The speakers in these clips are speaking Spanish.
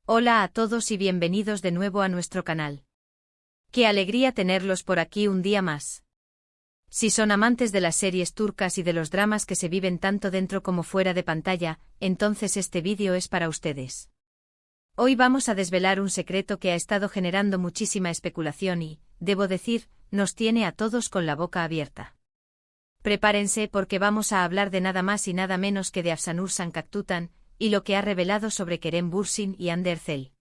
Hola a todos y bienvenidos de nuevo a nuestro canal. Qué alegría tenerlos por aquí un día más. Si son amantes de las series turcas y de los dramas que se viven tanto dentro como fuera de pantalla, entonces este vídeo es para ustedes. Hoy vamos a desvelar un secreto que ha estado generando muchísima especulación y, debo decir, nos tiene a todos con la boca abierta. Prepárense porque vamos a hablar de nada más y nada menos que de Afsanur Sancaktutan, y lo que ha revelado sobre Kerem Bürsin y Hande Erçel.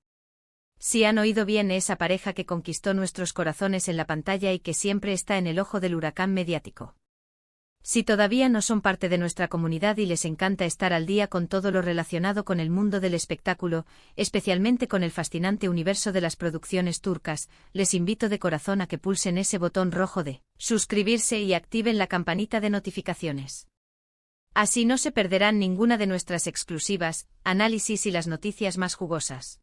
Si han oído bien, esa pareja que conquistó nuestros corazones en la pantalla y que siempre está en el ojo del huracán mediático. Si todavía no son parte de nuestra comunidad y les encanta estar al día con todo lo relacionado con el mundo del espectáculo, especialmente con el fascinante universo de las producciones turcas, les invito de corazón a que pulsen ese botón rojo de suscribirse y activen la campanita de notificaciones. Así no se perderán ninguna de nuestras exclusivas, análisis y las noticias más jugosas.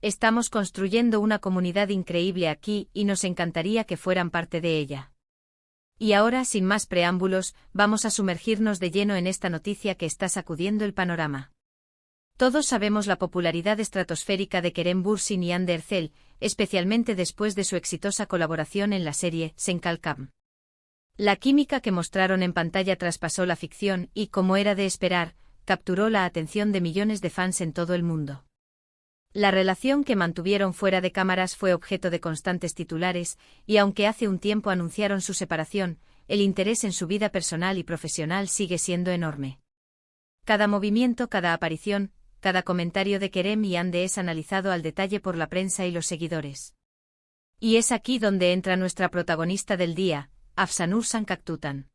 Estamos construyendo una comunidad increíble aquí y nos encantaría que fueran parte de ella. Y ahora, sin más preámbulos, vamos a sumergirnos de lleno en esta noticia que está sacudiendo el panorama. Todos sabemos la popularidad estratosférica de Kerem Bürsin y Hande Erçel, especialmente después de su exitosa colaboración en la serie Senkalkam. La química que mostraron en pantalla traspasó la ficción y, como era de esperar, capturó la atención de millones de fans en todo el mundo. La relación que mantuvieron fuera de cámaras fue objeto de constantes titulares, y aunque hace un tiempo anunciaron su separación, el interés en su vida personal y profesional sigue siendo enorme. Cada movimiento, cada aparición, cada comentario de Kerem y Hande es analizado al detalle por la prensa y los seguidores. Y es aquí donde entra nuestra protagonista del día, Afsanur Sancaktutan.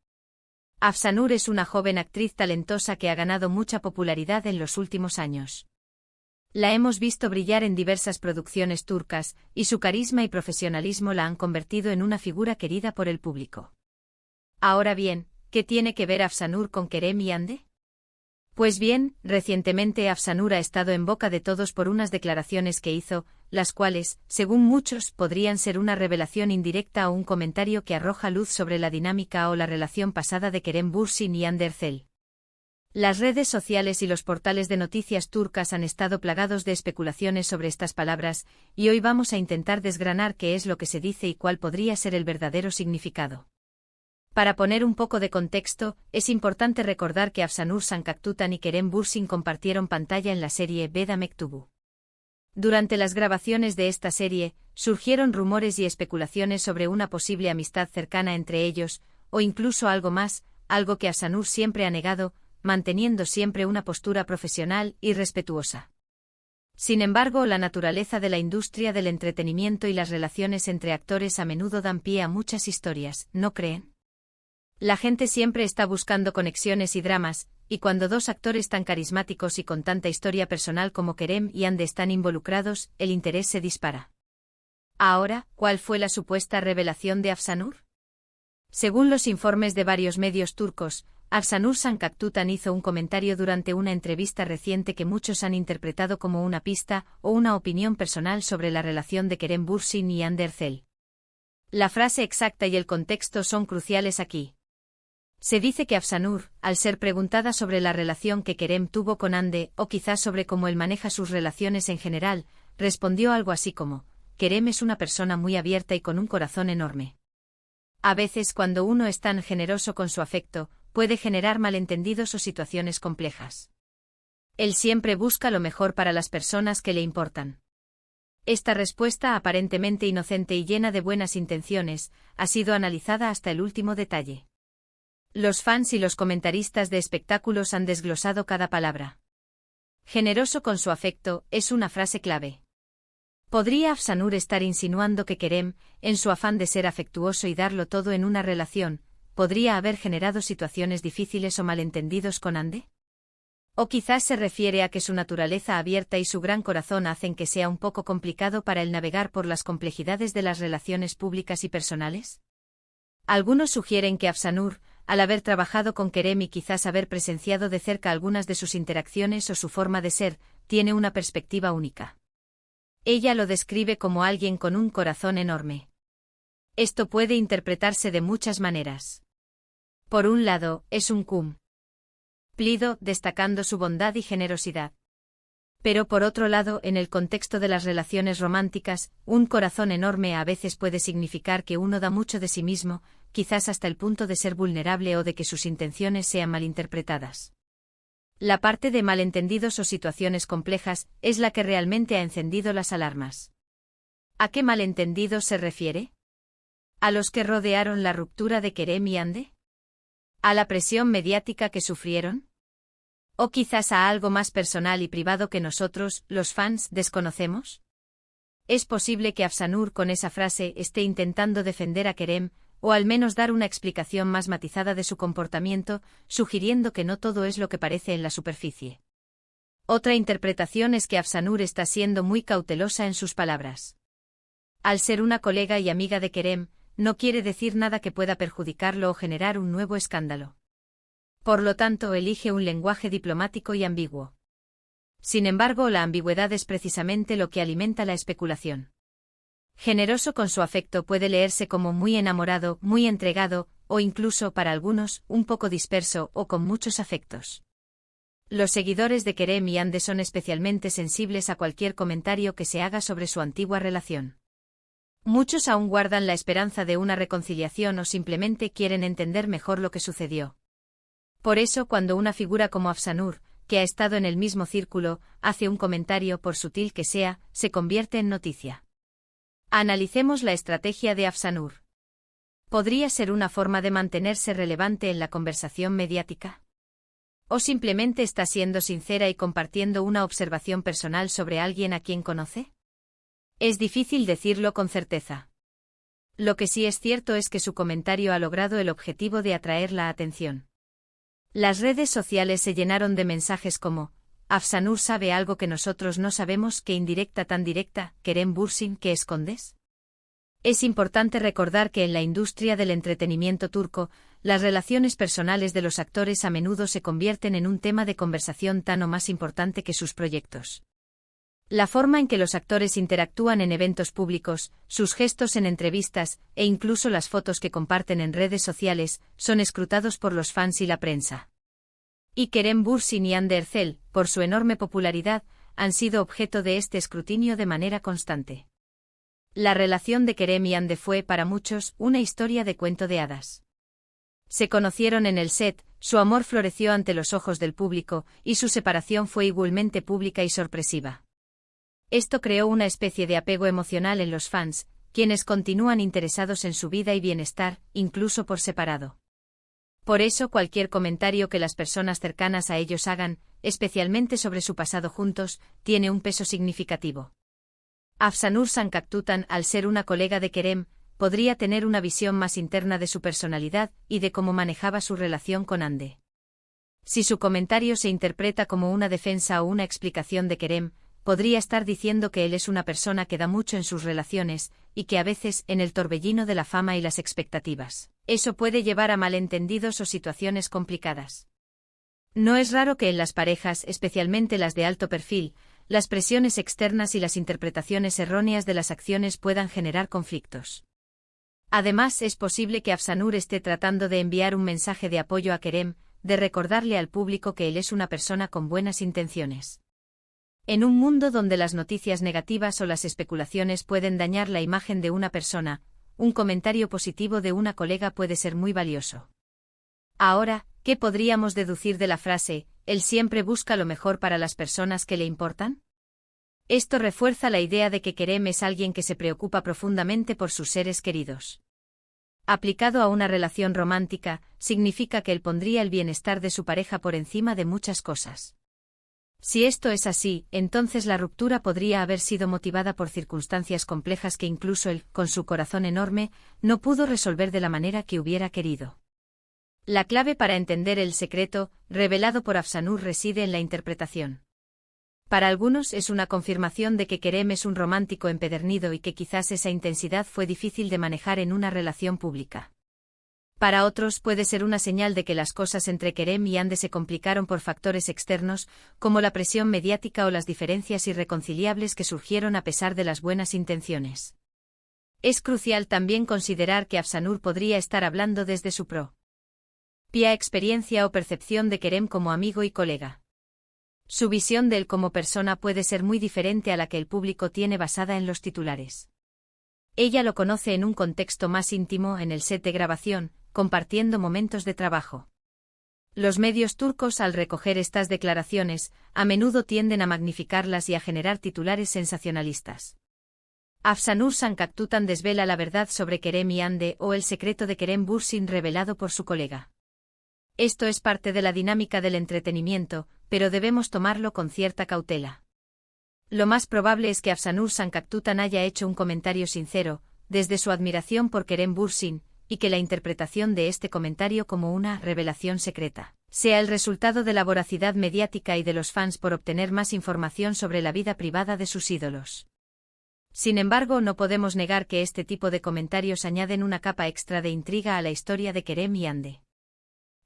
Afsanur es una joven actriz talentosa que ha ganado mucha popularidad en los últimos años. La hemos visto brillar en diversas producciones turcas, y su carisma y profesionalismo la han convertido en una figura querida por el público. Ahora bien, ¿qué tiene que ver Afsanur con Kerem y Hande? Pues bien, recientemente Afsanur ha estado en boca de todos por unas declaraciones que hizo, las cuales, según muchos, podrían ser una revelación indirecta o un comentario que arroja luz sobre la dinámica o la relación pasada de Kerem Bürsin y Hande Erçel. Las redes sociales y los portales de noticias turcas han estado plagados de especulaciones sobre estas palabras, y hoy vamos a intentar desgranar qué es lo que se dice y cuál podría ser el verdadero significado. Para poner un poco de contexto, es importante recordar que Afsanur Sancaktutan y Kerem Bürsin compartieron pantalla en la serie Veda Mektubu. Durante las grabaciones de esta serie, surgieron rumores y especulaciones sobre una posible amistad cercana entre ellos, o incluso algo más, algo que Afsanur siempre ha negado, manteniendo siempre una postura profesional y respetuosa. Sin embargo, la naturaleza de la industria del entretenimiento y las relaciones entre actores a menudo dan pie a muchas historias, ¿no creen? La gente siempre está buscando conexiones y dramas, y cuando dos actores tan carismáticos y con tanta historia personal como Kerem y Hande están involucrados, el interés se dispara. Ahora, ¿cuál fue la supuesta revelación de Afsanur? Según los informes de varios medios turcos, Afsanur Sancaktutan hizo un comentario durante una entrevista reciente que muchos han interpretado como una pista o una opinión personal sobre la relación de Kerem Bürsin y Hande Erçel. La frase exacta y el contexto son cruciales aquí. Se dice que Afsanur, al ser preguntada sobre la relación que Kerem tuvo con Hande, o quizás sobre cómo él maneja sus relaciones en general, respondió algo así como: Kerem es una persona muy abierta y con un corazón enorme. A veces, cuando uno es tan generoso con su afecto, puede generar malentendidos o situaciones complejas. Él siempre busca lo mejor para las personas que le importan. Esta respuesta, aparentemente inocente y llena de buenas intenciones, ha sido analizada hasta el último detalle. Los fans y los comentaristas de espectáculos han desglosado cada palabra. Generoso con su afecto es una frase clave. ¿Podría Afsanur estar insinuando que Kerem, en su afán de ser afectuoso y darlo todo en una relación, podría haber generado situaciones difíciles o malentendidos con Hande? ¿O quizás se refiere a que su naturaleza abierta y su gran corazón hacen que sea un poco complicado para él navegar por las complejidades de las relaciones públicas y personales? Algunos sugieren que Afsanur, al haber trabajado con Kerem y quizás haber presenciado de cerca algunas de sus interacciones o su forma de ser, tiene una perspectiva única. Ella lo describe como alguien con un corazón enorme. Esto puede interpretarse de muchas maneras. Por un lado, es un cumplido, destacando su bondad y generosidad. Pero por otro lado, en el contexto de las relaciones románticas, un corazón enorme a veces puede significar que uno da mucho de sí mismo, quizás hasta el punto de ser vulnerable o de que sus intenciones sean malinterpretadas. La parte de malentendidos o situaciones complejas es la que realmente ha encendido las alarmas. ¿A qué malentendidos se refiere? ¿A los que rodearon la ruptura de Kerem y Hande? ¿A la presión mediática que sufrieron? ¿O quizás a algo más personal y privado que nosotros, los fans, desconocemos? Es posible que Afsanur con esa frase esté intentando defender a Kerem, o al menos dar una explicación más matizada de su comportamiento, sugiriendo que no todo es lo que parece en la superficie. Otra interpretación es que Afsanur está siendo muy cautelosa en sus palabras. Al ser una colega y amiga de Kerem, no quiere decir nada que pueda perjudicarlo o generar un nuevo escándalo. Por lo tanto, elige un lenguaje diplomático y ambiguo. Sin embargo, la ambigüedad es precisamente lo que alimenta la especulación. Generoso con su afecto puede leerse como muy enamorado, muy entregado, o incluso, para algunos, un poco disperso o con muchos afectos. Los seguidores de Kerem y Hande son especialmente sensibles a cualquier comentario que se haga sobre su antigua relación. Muchos aún guardan la esperanza de una reconciliación o simplemente quieren entender mejor lo que sucedió. Por eso, cuando una figura como Afsanur, que ha estado en el mismo círculo, hace un comentario, por sutil que sea, se convierte en noticia. Analicemos la estrategia de Afsanur. ¿Podría ser una forma de mantenerse relevante en la conversación mediática? ¿O simplemente está siendo sincera y compartiendo una observación personal sobre alguien a quien conoce? Es difícil decirlo con certeza. Lo que sí es cierto es que su comentario ha logrado el objetivo de atraer la atención. Las redes sociales se llenaron de mensajes como: Afsanur sabe algo que nosotros no sabemos, qué indirecta tan directa, Kerem Bürsin, ¿qué escondes? Es importante recordar que en la industria del entretenimiento turco, las relaciones personales de los actores a menudo se convierten en un tema de conversación tan o más importante que sus proyectos. La forma en que los actores interactúan en eventos públicos, sus gestos en entrevistas, e incluso las fotos que comparten en redes sociales, son escrutados por los fans y la prensa. Y Kerem Bürsin y Hande Erçel, por su enorme popularidad, han sido objeto de este escrutinio de manera constante. La relación de Kerem y Hande fue, para muchos, una historia de cuento de hadas. Se conocieron en el set, su amor floreció ante los ojos del público, y su separación fue igualmente pública y sorpresiva. Esto creó una especie de apego emocional en los fans, quienes continúan interesados en su vida y bienestar, incluso por separado. Por eso cualquier comentario que las personas cercanas a ellos hagan, especialmente sobre su pasado juntos, tiene un peso significativo. Afsanur Sancaktutan, al ser una colega de Kerem, podría tener una visión más interna de su personalidad y de cómo manejaba su relación con Hande. Si su comentario se interpreta como una defensa o una explicación de Kerem, podría estar diciendo que él es una persona que da mucho en sus relaciones, y que a veces, en el torbellino de la fama y las expectativas, eso puede llevar a malentendidos o situaciones complicadas. No es raro que en las parejas, especialmente las de alto perfil, las presiones externas y las interpretaciones erróneas de las acciones puedan generar conflictos. Además, es posible que Afsanur esté tratando de enviar un mensaje de apoyo a Kerem, de recordarle al público que él es una persona con buenas intenciones. En un mundo donde las noticias negativas o las especulaciones pueden dañar la imagen de una persona, un comentario positivo de una colega puede ser muy valioso. Ahora, ¿qué podríamos deducir de la frase, él siempre busca lo mejor para las personas que le importan? Esto refuerza la idea de que Kerem es alguien que se preocupa profundamente por sus seres queridos. Aplicado a una relación romántica, significa que él pondría el bienestar de su pareja por encima de muchas cosas. Si esto es así, entonces la ruptura podría haber sido motivada por circunstancias complejas que incluso él, con su corazón enorme, no pudo resolver de la manera que hubiera querido. La clave para entender el secreto, revelado por Afsanur, reside en la interpretación. Para algunos es una confirmación de que Kerem es un romántico empedernido y que quizás esa intensidad fue difícil de manejar en una relación pública. Para otros puede ser una señal de que las cosas entre Kerem y Hande se complicaron por factores externos, como la presión mediática o las diferencias irreconciliables que surgieron a pesar de las buenas intenciones. Es crucial también considerar que Afsanur podría estar hablando desde su propia experiencia o percepción de Kerem como amigo y colega. Su visión de él como persona puede ser muy diferente a la que el público tiene basada en los titulares. Ella lo conoce en un contexto más íntimo en el set de grabación, compartiendo momentos de trabajo. Los medios turcos, al recoger estas declaraciones, a menudo tienden a magnificarlas y a generar titulares sensacionalistas. Afsanur Sancaktutan desvela la verdad sobre Kerem y Hande o el secreto de Kerem Bürsin revelado por su colega. Esto es parte de la dinámica del entretenimiento, pero debemos tomarlo con cierta cautela. Lo más probable es que Afsanur Sancaktutan haya hecho un comentario sincero, desde su admiración por Kerem Bürsin, y que la interpretación de este comentario como una revelación secreta sea el resultado de la voracidad mediática y de los fans por obtener más información sobre la vida privada de sus ídolos. Sin embargo, no podemos negar que este tipo de comentarios añaden una capa extra de intriga a la historia de Kerem y Hande.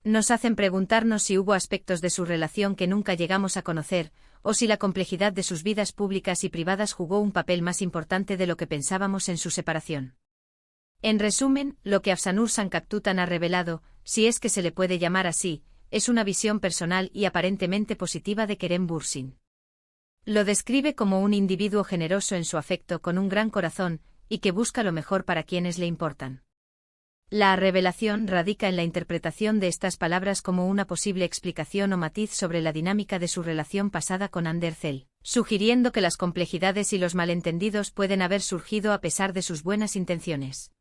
Nos hacen preguntarnos si hubo aspectos de su relación que nunca llegamos a conocer, o si la complejidad de sus vidas públicas y privadas jugó un papel más importante de lo que pensábamos en su separación. En resumen, lo que Afsanur Sancaktutan ha revelado, si es que se le puede llamar así, es una visión personal y aparentemente positiva de Kerem Bürsin. Lo describe como un individuo generoso en su afecto con un gran corazón, y que busca lo mejor para quienes le importan. La revelación radica en la interpretación de estas palabras como una posible explicación o matiz sobre la dinámica de su relación pasada con Hande Erçel, sugiriendo que las complejidades y los malentendidos pueden haber surgido a pesar de sus buenas intenciones.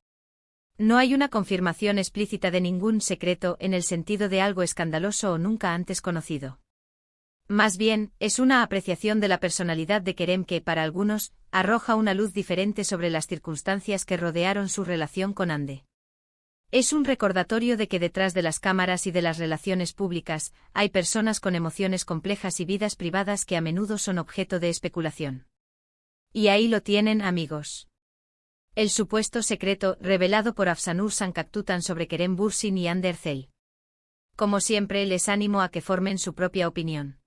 No hay una confirmación explícita de ningún secreto en el sentido de algo escandaloso o nunca antes conocido. Más bien, es una apreciación de la personalidad de Kerem que, para algunos, arroja una luz diferente sobre las circunstancias que rodearon su relación con Hande. Es un recordatorio de que detrás de las cámaras y de las relaciones públicas, hay personas con emociones complejas y vidas privadas que a menudo son objeto de especulación. Y ahí lo tienen, amigos. El supuesto secreto revelado por Afsanur Sancaktutan sobre Kerem Bürsin y Hande Erçel. Como siempre, les animo a que formen su propia opinión.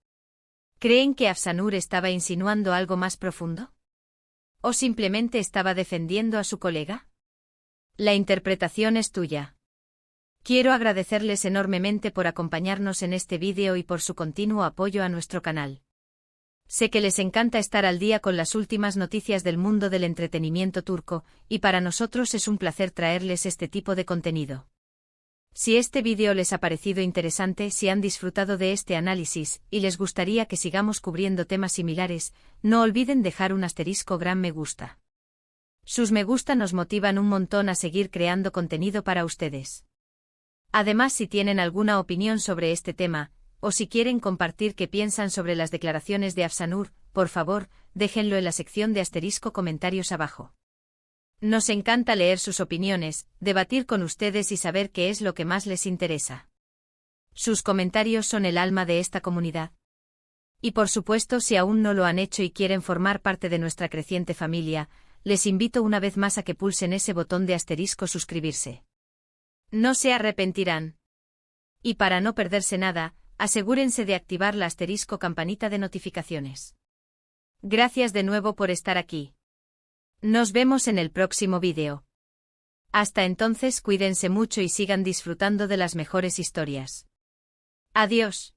¿Creen que Afsanur estaba insinuando algo más profundo? ¿O simplemente estaba defendiendo a su colega? La interpretación es tuya. Quiero agradecerles enormemente por acompañarnos en este vídeo y por su continuo apoyo a nuestro canal. Sé que les encanta estar al día con las últimas noticias del mundo del entretenimiento turco, y para nosotros es un placer traerles este tipo de contenido. Si este vídeo les ha parecido interesante, si han disfrutado de este análisis, y les gustaría que sigamos cubriendo temas similares, no olviden dejar un gran me gusta. Sus me gusta nos motivan un montón a seguir creando contenido para ustedes. Además, si tienen alguna opinión sobre este tema, o si quieren compartir qué piensan sobre las declaraciones de Afsanur, por favor, déjenlo en la sección de comentarios abajo. Nos encanta leer sus opiniones, debatir con ustedes y saber qué es lo que más les interesa. Sus comentarios son el alma de esta comunidad. Y por supuesto, si aún no lo han hecho y quieren formar parte de nuestra creciente familia, les invito una vez más a que pulsen ese botón de suscribirse. No se arrepentirán. Y para no perderse nada, asegúrense de activar la campanita de notificaciones. Gracias de nuevo por estar aquí. Nos vemos en el próximo vídeo. Hasta entonces, cuídense mucho y sigan disfrutando de las mejores historias. Adiós.